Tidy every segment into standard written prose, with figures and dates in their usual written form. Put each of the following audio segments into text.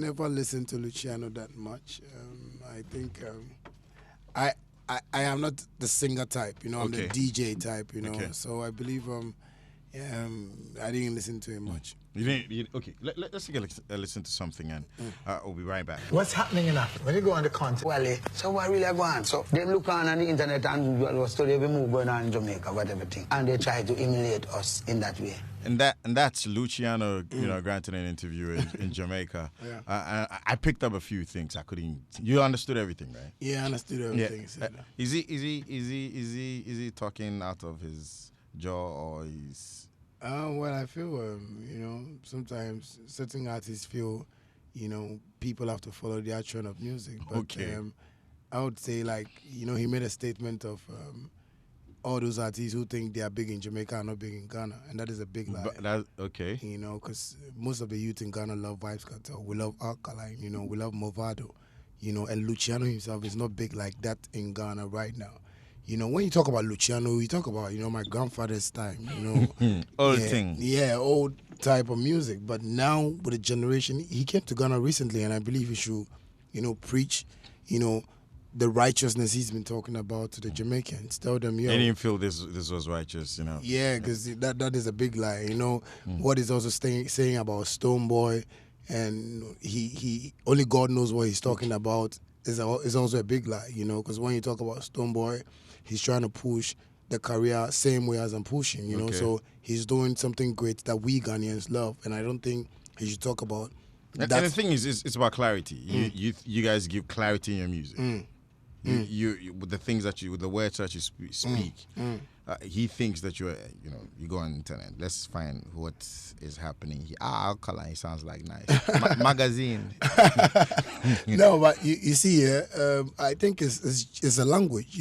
never listened to Luciano that much. I think I, I am not the singer type. You know, I'm the DJ type. You know, so I believe I didn't listen to him much. You didn't? Okay, let's take a listen to something, and we'll be right back. What's happening in Africa? When you go on the continent, well, so what really go on? So they look on the internet and study every move going on in Jamaica, whatever thing, and they try to emulate us in that way. And that's Luciano, granted an interview in Jamaica. Yeah. I picked up a few things I couldn't. You understood everything, right? Yeah, I understood everything. Yeah. Is he talking out of his jaw, or is? Well, I feel sometimes certain artists feel, people have to follow their trend of music. But I would say, like, he made a statement of all those artists who think they are big in Jamaica are not big in Ghana, and that is a big lie. Because most of the youth in Ghana love Vibes Cartel. We love Alkaline. We love Movado. And Luciano himself is not big like that in Ghana right now. When you talk about Luciano, you talk about, my grandfather's time, old thing. Yeah, old type of music. But now, with the generation, he came to Ghana recently, and I believe he should, preach, the righteousness he's been talking about to the Jamaicans. Tell them, I didn't feel this was righteous, Yeah, because that is a big lie, What he's also saying about Stonebwoy, and he only God knows what he's talking about, is also a big lie, because when you talk about Stonebwoy, he's trying to push the career same way as I'm pushing, So he's doing something great that we Ghanaians love, and I don't think he should talk about that. And the thing is, it's about clarity. You guys give clarity in your music. You with the things with the words that you speak. He thinks that you go on the internet. Let's find what is happening. Alkaline sounds like nice. Magazine. No, but you see, I think it's a language,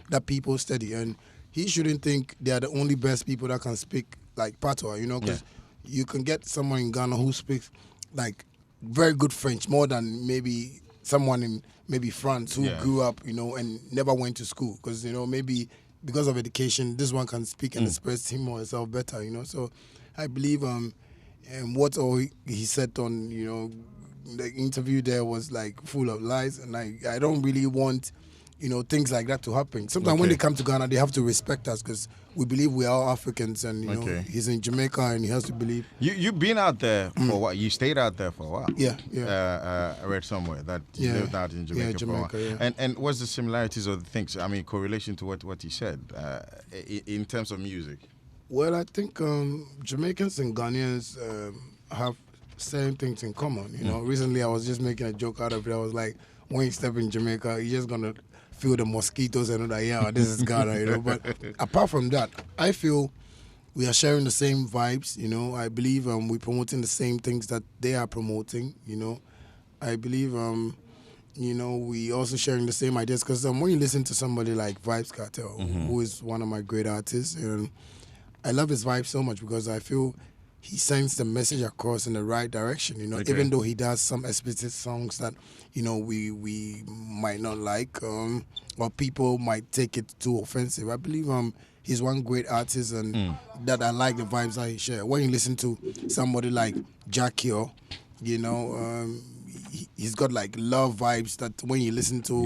that people study, and he shouldn't think they are the only best people that can speak like Patois, because you can get someone in Ghana who speaks like very good French, more than maybe someone in maybe France who grew up, and never went to school, because maybe because of education, this one can speak and express him or herself better, So I believe what all he said on, the interview there was like full of lies, and I don't really want, things like that to happen. Sometimes when they come to Ghana, they have to respect us, because we believe we are all Africans, and he's in Jamaica and he has to believe. You've been out there for what? You stayed out there for a while. Yeah. I read somewhere that you lived out in Jamaica, for a while. Yeah. And what's the similarities of the things? I mean, correlation to what he said in terms of music. Well, I think Jamaicans and Ghanaians have same things in common. Recently I was just making a joke out of it. I was like, when you step in Jamaica, you're just gonna feel the mosquitoes and know that this is Ghana, But apart from that, I feel we are sharing the same vibes. I believe we're promoting the same things that they are promoting. I believe we also sharing the same ideas, because when you listen to somebody like Vibes Cartel, who is one of my great artists, and I love his vibe so much, because I feel he sends the message across in the right direction, even though he does some explicit songs that, we might not like, or people might take it too offensive. I believe he's one great artist, and that I like the vibes that he shares. When you listen to somebody like Jackie, he's got like love vibes that when you listen to,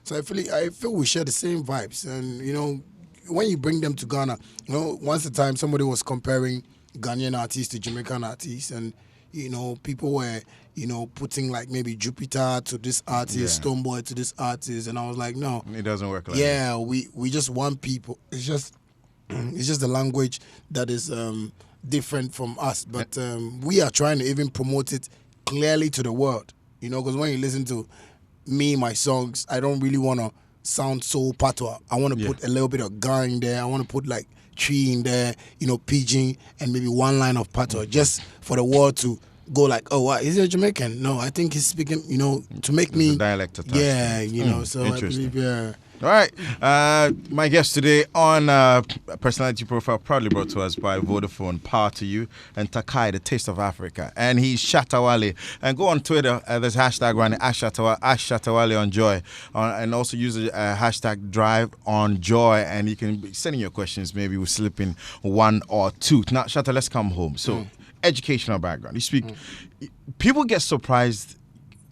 So I feel we share the same vibes, and when you bring them to Ghana, once a time somebody was comparing Ghanaian artists to Jamaican artists, and people were putting like maybe Jupiter to this artist, Stonebwoy to this artist, and I was like, no, it doesn't work like that. we just want people. It's just the language that is different from us, but we are trying to even promote it clearly to the world, because when you listen to my songs, I don't really want to sound so patois. I want to put a little bit of Ga in there. I want to put like tree in there, pidgin, and maybe one line of patois, just for the world to go like, oh, what, is he a Jamaican? No, I think he's speaking, to make me dialect attached. So I believe, All right. My guest today on Personality Profile, proudly brought to us by Vodafone, Power to You, and Takai, the Taste of Africa. And he's Shatta Wale. And go on Twitter, there's hashtag running, Shatta Wale on Joy. And also use the hashtag Drive on Joy. And you can be sending your questions. Maybe we'll slip in one or two. Now, Shatta, let's come home. So, educational background. You speak. People get surprised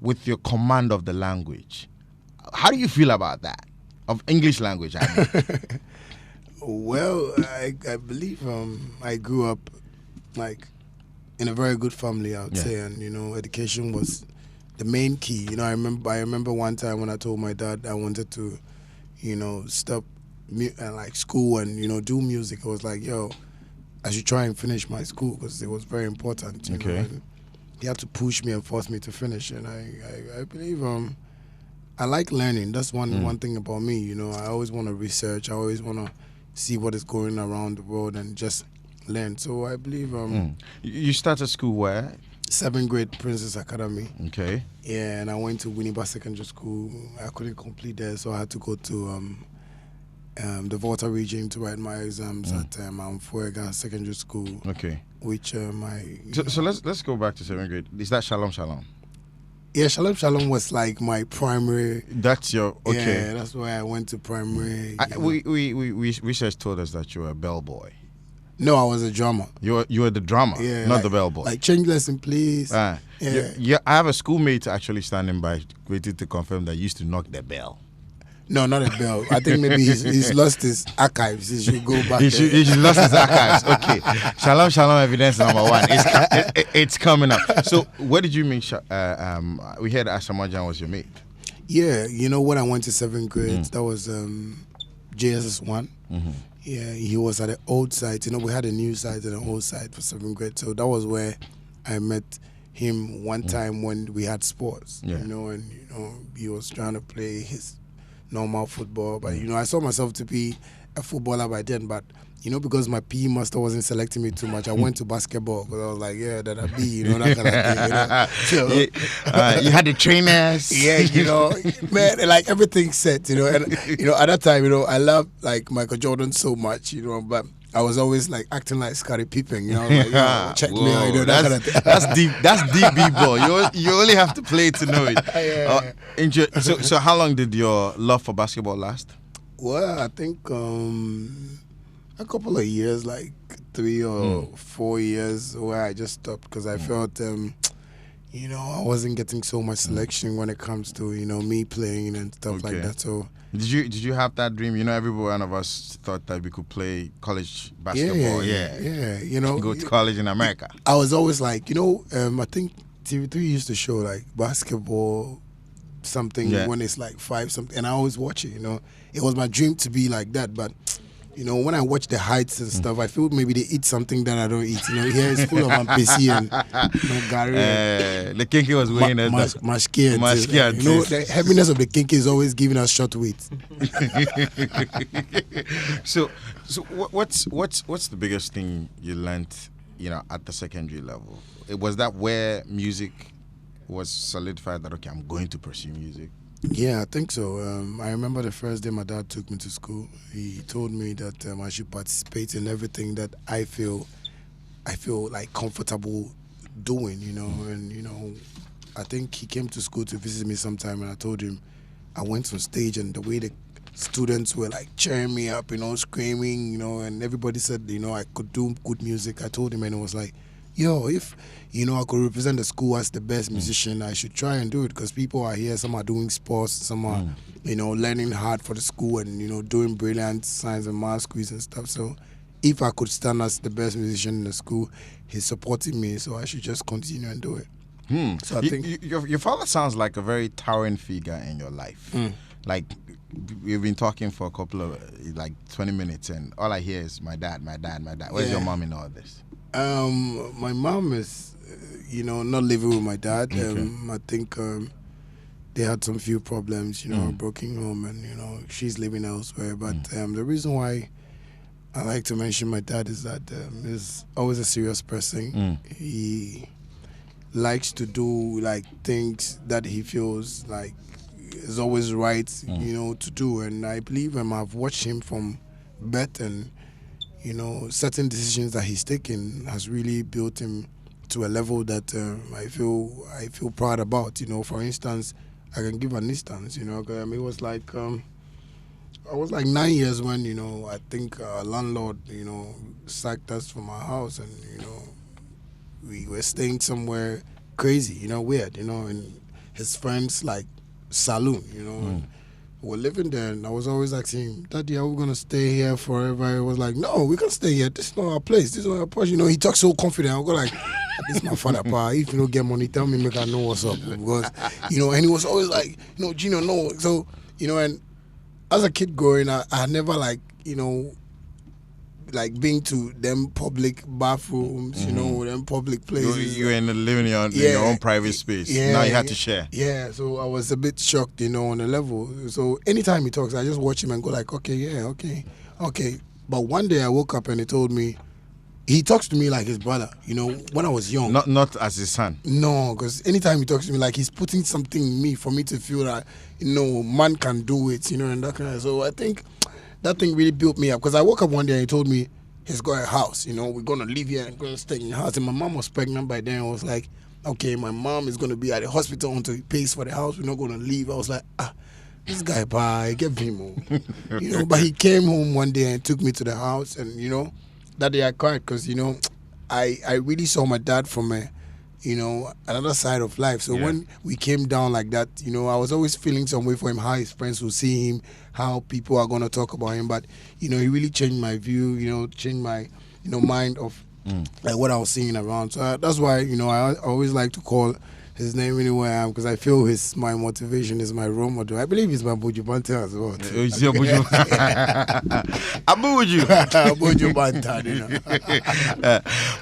with your command of the language. How do you feel about that? Of English language, I mean. Well, I believe I grew up like in a very good family, I would say, and education was the main key. I remember one time when I told my dad I wanted to, stop like school and do music. I was like, yo, I should try and finish my school because it was very important. You know, and he had to push me and force me to finish, and I believe I like learning. That's one thing about me. I always want to research. I always want to see what is going around the world and just learn. So I believe You started school where? 7th grade Princess Academy. Okay. Yeah, and I went to Winneba Secondary School. I couldn't complete there, so I had to go to the Volta region to write my exams at Fuega Secondary School. Okay. Which So let's go back to 7th grade. Is that Shalom Shalom? Yeah, Shalom was like my primary. That's your okay. Yeah, that's why I went to primary. We research told us that you were a bellboy. No, I was a drummer. You were the drummer, not the bellboy. Like change lesson, please. Yeah. I have a schoolmate actually standing by, waiting to confirm that you used to knock the bell. No, not a bell. I think maybe he's lost his archives. He should go back. He should lost his archives. Okay. Shalom evidence number 1. It's coming up. So where did you meet? We heard Asamajan was your mate. Yeah, when I went to 7th grade, that was JSS 1. Yeah, he was at the old site. We had a new site and an old site for 7th grade. So that was where I met him one time when we had sports. Yeah. And he was trying to play his normal football, but I saw myself to be a footballer by then, but because my PE master wasn't selecting me too much, I went to basketball because I was like, yeah, that I be, that kind of thing, So, you had the trainers. Yeah, man, like everything set, and at that time, I loved like Michael Jordan so much, but I was always like acting like Scottie Pippen, like, check me out, that kind of thing. That's deep. That's deep, b-boy. You only have to play to know it. So how long did your love for basketball last? Well, I think a couple of years, like 3 or 4 years, where I just stopped because I felt, I wasn't getting so much selection when it comes to me playing and stuff like that. So. Did you have that dream? Every one of us thought that we could play college basketball. Yeah. Go to college in America. I was always like, I think TV3 used to show like basketball something when it's like 5 something, and I always watch it. It was my dream to be like that, but. When I watch the heights and stuff, I feel maybe they eat something that I don't eat. Here it's full of PC and Gary. The kinky was winning Mashki. The heaviness of the kinky is always giving us short weight. So what's the biggest thing you learned, at the secondary level? Was that where music was solidified that, okay, I'm going to pursue music? Yeah, I think so. I remember the first day my dad took me to school. He told me that I should participate in everything that I feel like comfortable doing, and I think he came to school to visit me sometime, and I told him I went on stage, and the way the students were like cheering me up, screaming, and everybody said I could do good music. I told him, and it was like, yo, if I could represent the school as the best musician, I should try and do it, because people are here, some are doing sports, some are learning hard for the school and doing brilliant science and math quiz and stuff. So if I could stand as the best musician in the school, he's supporting me, so I should just continue and do it. So I think your father sounds like a very towering figure in your life. Like, we've been talking for a couple of 20 minutes, and all I hear is my dad. Where's your mom in all this? My mom is not living with my dad. I think they had some few problems, broken home, and she's living elsewhere. But the reason why I like to mention my dad is that he's always a serious person. He likes to do things that he feels like is always right, to do. And I believe I've watched him from birth, and certain decisions that he's taken has really built him to a level that I feel proud about. For instance, I can give an instance. It was like I was like 9 years when I think our landlord sacked us from our house, and we were staying somewhere crazy, weird, and his friends like saloon, and we're living there, and I was always asking him, Daddy, are we gonna stay here forever? He was like, no, we can stay here. This is not our place. This is not our place. He talks so confident. I go like, this is my father, pa. If you don't get money, tell me, make I know what's up. Because, and he was always like, Gino, no. So, and as a kid growing, I never like being to them public bathrooms, them public places. You were living in your own private space. Yeah, now you had to share. Yeah, so I was a bit shocked, on the level. So anytime he talks, I just watch him and go like, okay, yeah, okay. But one day I woke up and he told me, he talks to me like his brother, when I was young. Not as his son. No, because anytime he talks to me, like he's putting something in me for me to feel that, man can do it, and that kind of. So I think that thing really built me up, because I woke up one day and he told me he's got a house, we're going to live here and going to stay in the house. And my mom was pregnant by then. I was like, okay, my mom is going to be at the hospital until he pays for the house. We're not going to leave. I was like, this guy, bye, get him home. But he came home one day and took me to the house. And, that day I cried because, I really saw my dad from another side of life. So when we came down like that, I was always feeling some way for him, how his friends will see him, how people are going to talk about him. But, he really changed my view, changed my, mind of like what I was seeing around. So that's why, I always like to call his name anywhere I am, because I feel my motivation is my role model. I believe he's my Buju Bantan as well. It's your Buju. Abuju. Buju Bantan,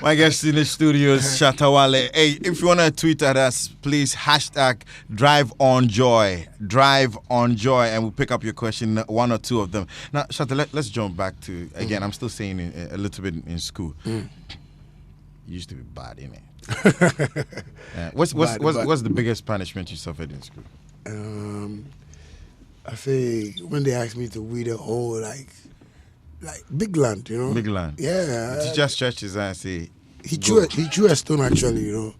My guest in the studio is Shatta Wale. Hey, if you want to tweet at us, please #DriveOnJoy. DriveOnJoy, and we'll pick up your question, one or two of them. Now, Shatta, let's jump back to, again, I'm still saying a little bit in school. You used to be bad, innit? What's the biggest punishment you suffered in school? I say when they asked me to weed a whole like big land, Big land. Yeah. The teacher stretched his eye and say, he threw a stone actually,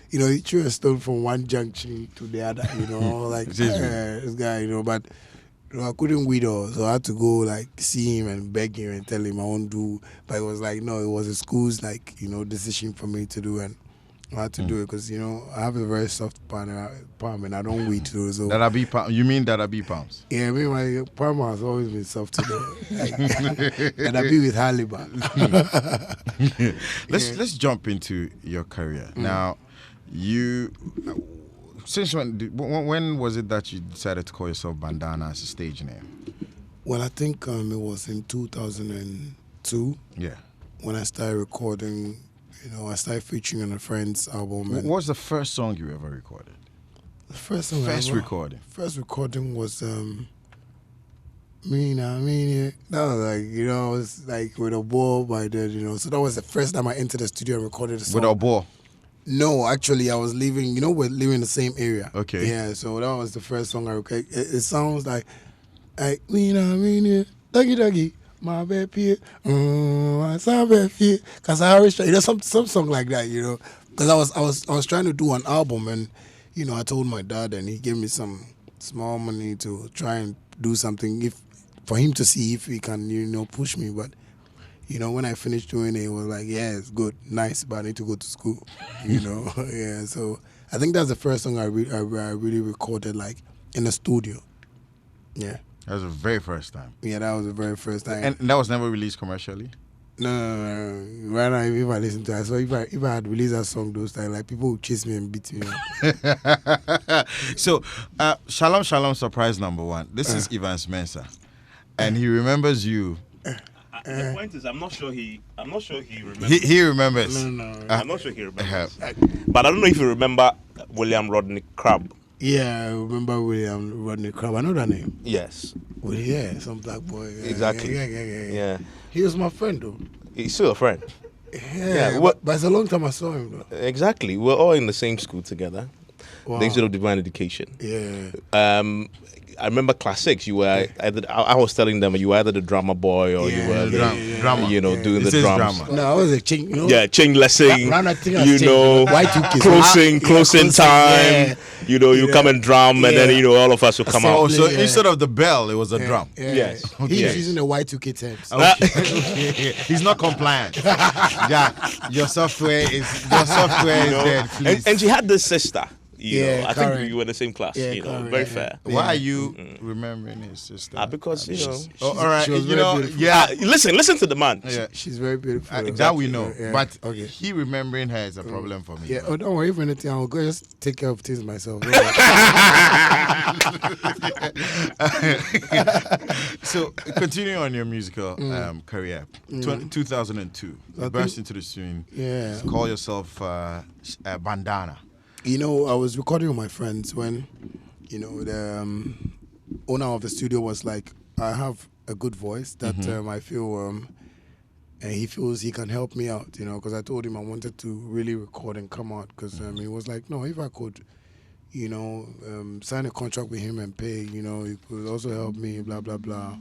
he threw a stone from one junction to the other, like this guy, but I couldn't weed all, so I had to go see him and beg him and tell him I won't do. But it was like, no, it was the school's decision for me to do, and I had to do it because I have a very soft palm and I don't weed too. So you mean that I be palms? Yeah, I mean my palm has always been soft to do. And I be with Haliba. Let's jump into your career now. Since when was it that you decided to call yourself Bandana as a stage name? Well, I think it was in 2002. Yeah. When I started recording, I started featuring on a friend's album. What was the first song you ever recorded? The first song recording? First recording was That was I was with a ball by then, So that was the first time I entered the studio and recorded a song. With a ball? No, actually, I was living, we're living in the same area. Okay. Yeah, so that was the first song I recorded. It sounds like, doggy, my baby, because I always try, some song like that, because I was trying to do an album, and I told my dad, and he gave me some small money to try and do something for him to see if he can push me, but. When I finished doing it, it was like, yeah, it's good, nice, but I need to go to school, Yeah, so I think that's the first song I really recorded, in a studio. Yeah. That was the very first time? Yeah, that was the very first time. And that was never released commercially? No. Right now, if I listen to it, so if I had released that song those times, people would chase me and beat me. So, Shalom surprise number one. This is Evans Mensah, and he remembers you. The point is, I'm not sure he remembers. He remembers. No. I'm not sure he remembers. But I don't know if you remember William Rodney Crabb. Yeah, I remember William Rodney Crabb. I know that name. Yes. Well, yeah, some black boy. Yeah, Exactly. Yeah. He was my friend, though. He's still a friend. Yeah, but it's a long time I saw him, though. Exactly. We're all in the same school together. Wow. The Institute of Divine Education. Yeah. I remember class 6. You were I was telling them you were either the drama boy or you were the drama. Doing the drums. Drama. No, I was a ching. Yeah, ching lessing. Y2K. Closing time. you come and drum, and then all of us will come out. So instead of the bell, it was a drum. Yes. He's using the Y2K terms. Okay. He's not compliant. Yeah, your software is dead. Please. And she had this sister. I think correct. we were in the same class. Correct, Very fair. Why are you remembering his sister? Because all right, she was very beautiful. listen to the man. Yeah. She's very beautiful. That we know, Yeah. but Okay. he remembering her is a problem for me. Yeah, don't worry. If anything, I'll go just take care of things myself. So, continuing on your musical career, 2002, you burst into the scene. Yeah. Call yourself Bandana. I was recording with my friends when, the owner of the studio was like, I have a good voice that I feel, and he feels he can help me out, because I told him I wanted to really record and come out, because he was like, no, if I could, sign a contract with him and pay, he could also help me, blah, blah, blah.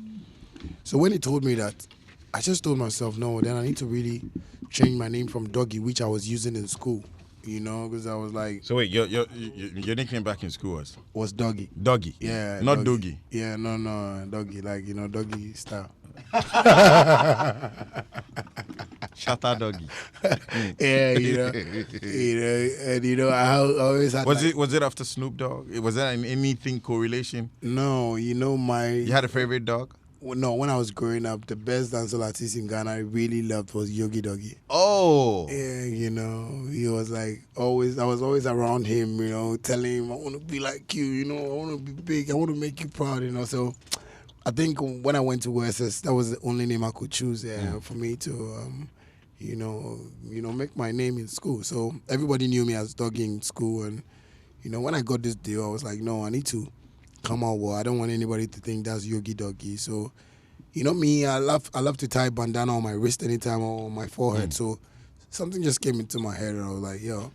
So when he told me that, I just told myself, no, then I need to really change my name from Doggy, which I was using in school. Because I was like... So wait, your nickname back in school was Doggy. Doggy? Yeah. Not Doggy? Yeah, no, Doggy, like, Doggy style. Shatta Doggy. Yeah, and I always had... Was it after Snoop Dogg? Was there anything correlation? No, You had a favorite dog? No, when I was growing up, the best dancehall artist in Ghana I really loved was Yogi Doggy. Oh. Yeah, he was like always, I was always around him, telling him, I want to be like you, I want to be big, I want to make you proud, So I think when I went to OSS, that was the only name I could choose for me to, make my name in school. So everybody knew me as Doggy in school. And, when I got this deal, I was like, no, I need to come out well. I don't want anybody to think that's Yogi Doggy. So, me, I love to tie bandana on my wrist anytime or on my forehead. So something just came into my head and I was like, yo,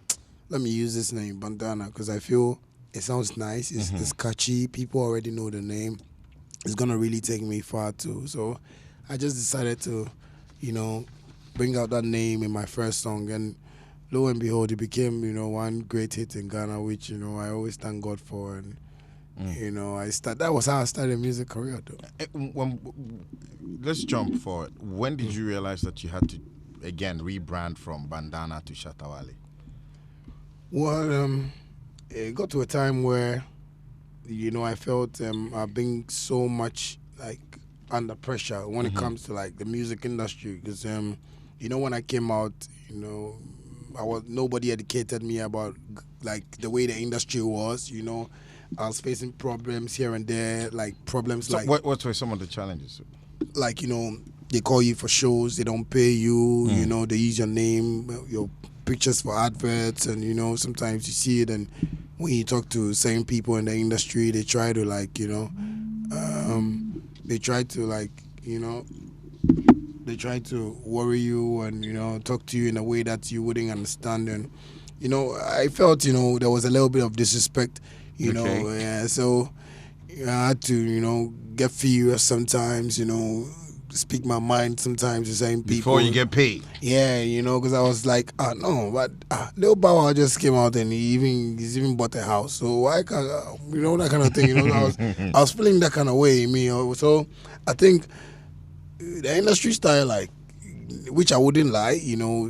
let me use this name, bandana, because I feel it sounds nice. It's catchy. People already know the name. It's going to really take me far too. So I just decided to, bring out that name in my first song. And lo and behold, it became, one great hit in Ghana, which, I always thank God for. And that was how I started a music career, though. Let's jump forward. When did you realize that you had to, again, rebrand from Bandana to Shatta Wale? Well, it got to a time where, I felt I've been so much, like, under pressure when it comes to, like, the music industry. Because, when I came out, nobody educated me about, like, the way the industry was, I was facing problems here and there, like problems so like... What were some of the challenges? Like, they call you for shows, they don't pay you, they use your name, your pictures for adverts, and, sometimes you see it, and when you talk to certain people in the industry, they try to, like, they try to worry you and, talk to you in a way that you wouldn't understand. And, I felt, there was a little bit of disrespect. So I had to, get furious sometimes, speak my mind sometimes to certain people. Before you get paid. Yeah, because I was like, no, but Lil Bow Wow just came out and he's even bought a house. So why can't, that kind of thing, I was feeling that kind of way in me. So I think the industry started, like, which I wouldn't lie,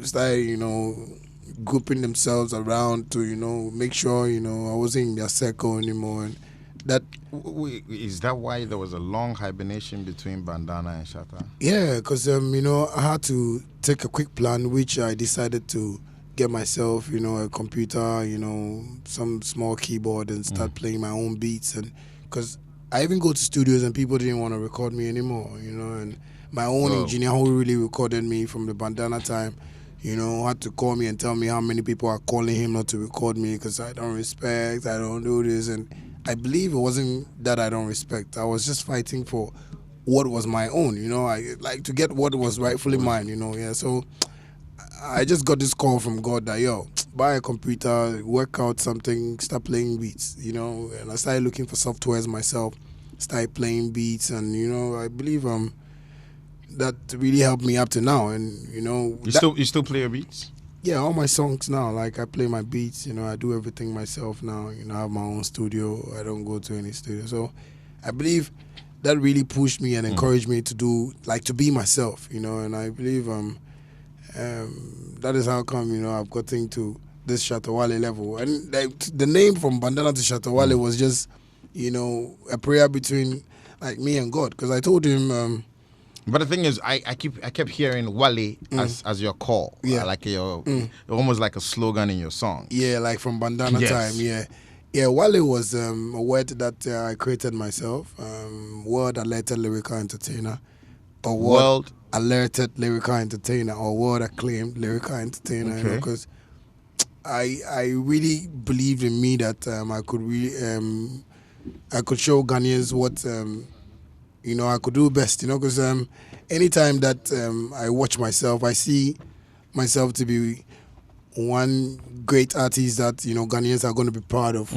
started, grouping themselves around to make sure I wasn't in their circle anymore. And that is that why there was a long hibernation between Bandana and Shatta? Yeah, because I had to take a quick plan, which I decided to get myself a computer, some small keyboard, and start playing my own beats. And because I even go to studios and people didn't want to record me anymore, and my own engineer who really recorded me from the Bandana time, had to call me and tell me how many people are calling him not to record me because I don't respect, I don't do this. And I believe it wasn't that I don't respect. I was just fighting for what was my own, I like to get what was rightfully mine, So I just got this call from God that, buy a computer, work out something, start playing beats, and I started looking for softwares myself, started playing beats, and, I believe that really helped me up to now. And, You still play your beats? Yeah, all my songs now, like I play my beats, I do everything myself now. I have my own studio. I don't go to any studio. So I believe that really pushed me and encouraged me to do, like, to be myself, and I believe that is how come, I've gotten to this Shatta Wale level. And like, the name from Bandana to Shatta Wale was just, a prayer between, like, me and God. Because I told him... But the thing is, I kept hearing Wale as your call, Yeah. like your almost like a slogan in your song. Yeah, like from Bandana Yes. time. Yeah. Wale was a word that I created myself. World alerted lyrical entertainer, or World alerted lyrical entertainer, or world acclaimed lyrical entertainer. Okay. Because I really believed in me that I could show Ghanaians what I could do best. Because anytime that I watch myself, I see myself to be one great artist that Ghanaians are going to be proud of,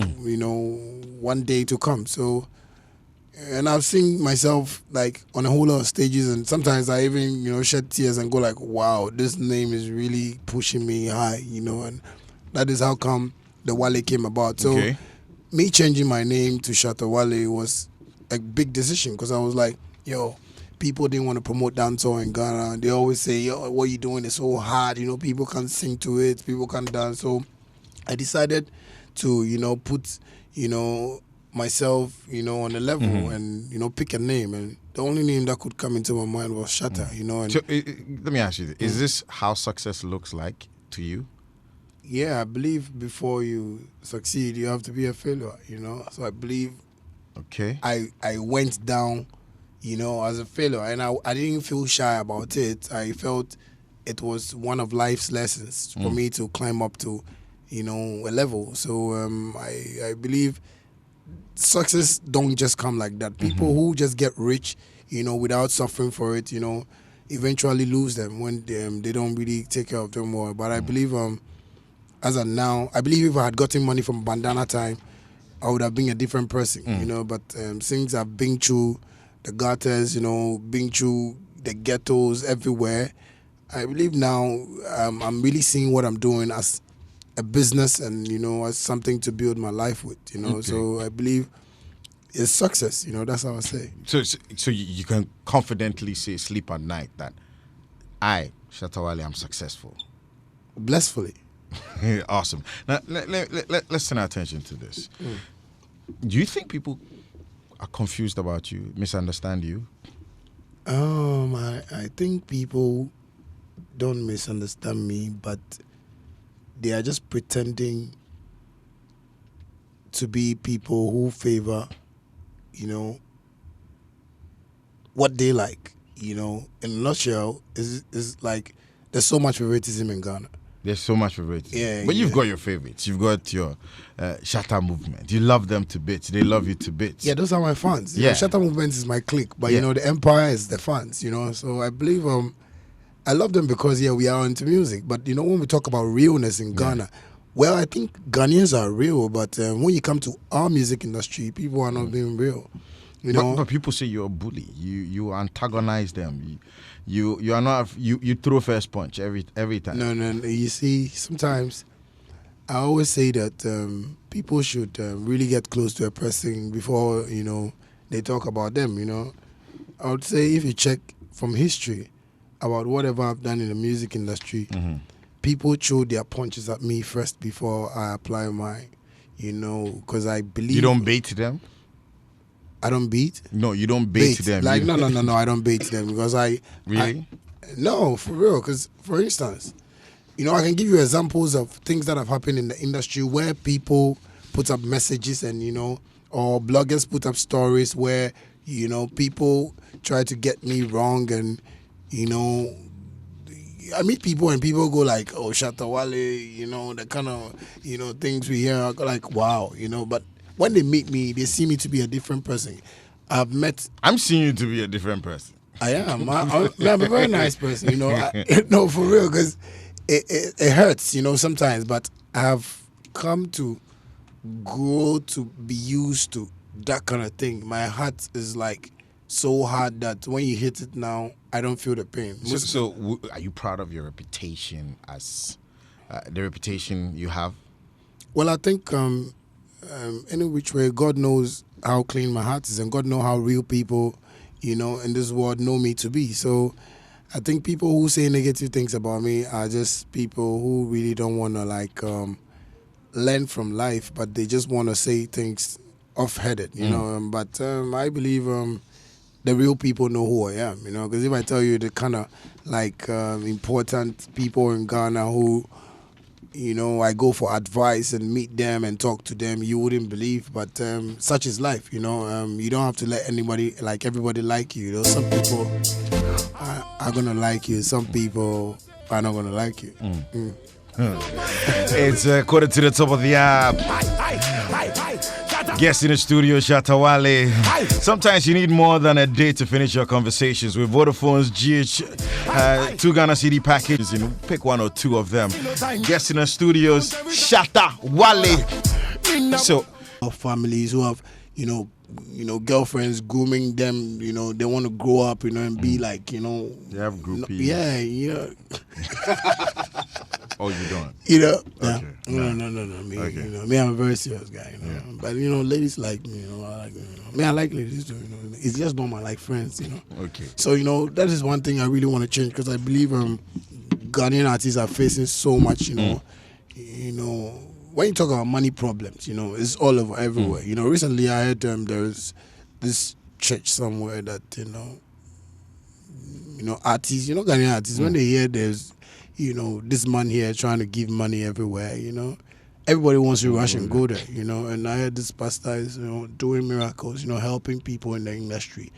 one day to come. So, and I've seen myself like on a whole lot of stages, and sometimes I even shed tears and go like, wow, this name is really pushing me high, and that is how come the Wale came about. So Okay. me changing my name to Shatta Wale was a big decision, because I was like, yo, people didn't want to promote dancehall in Ghana. They always say, yo, what you doing is so hard. People can't sing to it. People can't dance. So I decided to, put, myself, on a level and, pick a name. And the only name that could come into my mind was Shatta, And So let me ask you: is this how success looks like to you? yeah, I believe before you succeed, you have to be a failure, So I believe Okay. I went down, as a failure, and I didn't feel shy about it. I felt it was one of life's lessons for me to climb up to, a level. So I believe success don't just come like that. People who just get rich, without suffering for it, eventually lose them when they don't really take care of them more. But I believe as of now, I believe if I had gotten money from Bandana time, I would have been a different person, But since I've been through the gutters, been through the ghettos everywhere, I believe now I'm really seeing what I'm doing as a business and, as something to build my life with, Okay. So I believe it's success, that's how I say. So you can confidently say, sleep at night, that I, Shatta Wale, am successful. Blissfully. Awesome. Now let's turn our attention to this. Do you think people are confused about you, misunderstand you? I think people don't misunderstand me, but they are just pretending to be people who favor, what they like. In a nutshell, is like there's so much favoritism in Ghana. There's so much favoritism. Yeah, But you've yeah. got your favorites. You've got your Shatta movement. You love them to bits. They love you to bits. Yeah, those are my fans. Yeah. Shatta Movement is my clique, but Yeah. the empire is the fans. So I believe I love them because we are into music. But when we talk about realness in Ghana, well, I think Ghanaians are real, but when you come to our music industry, people are not being real. But people say you're a bully. You antagonize them. You are not. You throw first punch every time. No. You see, sometimes I always say that people should really get close to a person before they talk about them. I would say if you check from history about whatever I've done in the music industry, people throw their punches at me first before I apply mine. Because I believe You don't bait them. I don't beat. No, you don't bait them. Like You- no, I don't bait them because Really? No, for real. Because for instance, I can give you examples of things that have happened in the industry where people put up messages and or bloggers put up stories where people try to get me wrong, and I meet people and people go like, oh, Shatta Wale, the kind of things we hear, I go like, wow, but when they meet me, they see me to be a different person. I'm seeing you to be a different person. I am. I'm a very nice person, no, for real, because it hurts, sometimes, but I have come to grow to be used to that kind of thing. My heart is like so hard that when you hit it now, I don't feel the pain. Are you proud of your reputation as the reputation you have? Well, I think any which way, God knows how clean my heart is, and God knows how real people, in this world know me to be. So I think people who say negative things about me are just people who really don't want to learn from life, but they just want to say things off-headed, but I believe the real people know who I am, because if I tell you the kind of important people in Ghana who, I go for advice and meet them and talk to them, you wouldn't believe, but such is life, you don't have to let everybody like you, some people are going to like you, some people are not going to like you. It's quarter to the top of the hour. Guest in the studio, Shatta Wale. Sometimes you need more than a day to finish your conversations with Vodafone's GH 2 Ghana CD packages. Pick one or two of them. Guest in the studios, Shatta Wale. So, families who have, girlfriends grooming them, they want to grow up, and be like, They have groupies. Yeah. Oh, you don't? Yeah. Okay. No. Me, Okay. Me, I'm a very serious guy, Yeah. But, ladies like me, I like ladies too, It's just normal, like friends, Okay. So, that is one thing I really want to change, because I believe Ghanaian artists are facing so much, when you talk about money problems, it's all over everywhere. Recently I heard there's this church somewhere that, artists, Ghanaian artists, when they hear there's, this man here trying to give money everywhere, everybody wants to rush and go there, and I heard this pastor is, doing miracles, helping people in the industry.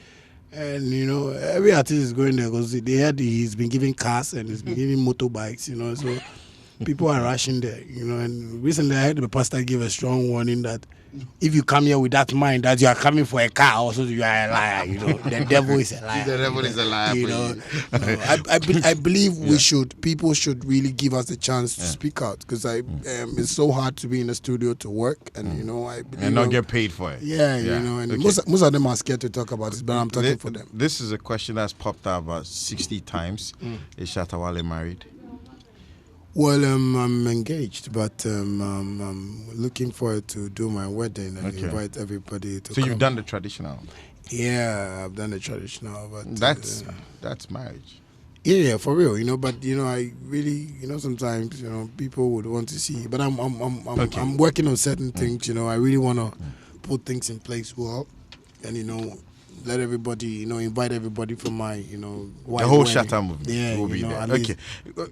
And, every artist is going there because they heard he's been giving cars and he's been giving motorbikes, so people are rushing there, and recently I heard the pastor give a strong warning that if you come here with that mind that you are coming for a car, also you are a liar, the devil is a liar. The devil is a liar. I believe people should really give us a chance to speak out, because it's so hard to be in the studio to work, and I believe And not get paid for it. and Okay. most of them are scared to talk about it, but I'm talking for them. This is a question that's popped out about 60 times. Is Shatta Wale married? Well, I'm engaged, but I'm looking forward to do my wedding and invite everybody to So come. you've done the traditional. Yeah, I've done the traditional, but That's marriage. yeah, for real, but I really, sometimes, people would want to see, but I'm working on certain things, I really want to put things in place well, and let everybody, invite everybody from my, The whole Shatta movement will be there. Okay.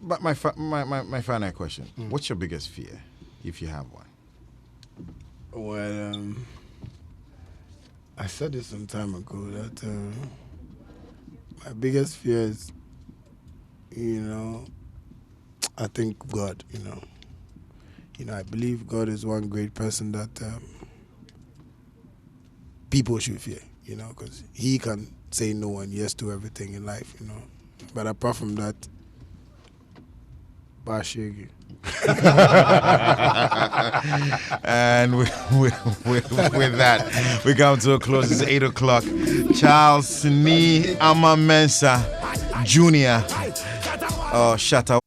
But my final question. What's your biggest fear, if you have one? Well, I said this some time ago that my biggest fear is, I think God, I believe God is one great person that people should fear, because he can say no and yes to everything in life, But apart from that, Bashigi. And with that, we come to a close. It's 8 o'clock. Charles Ni Amamensa Jr. Shatta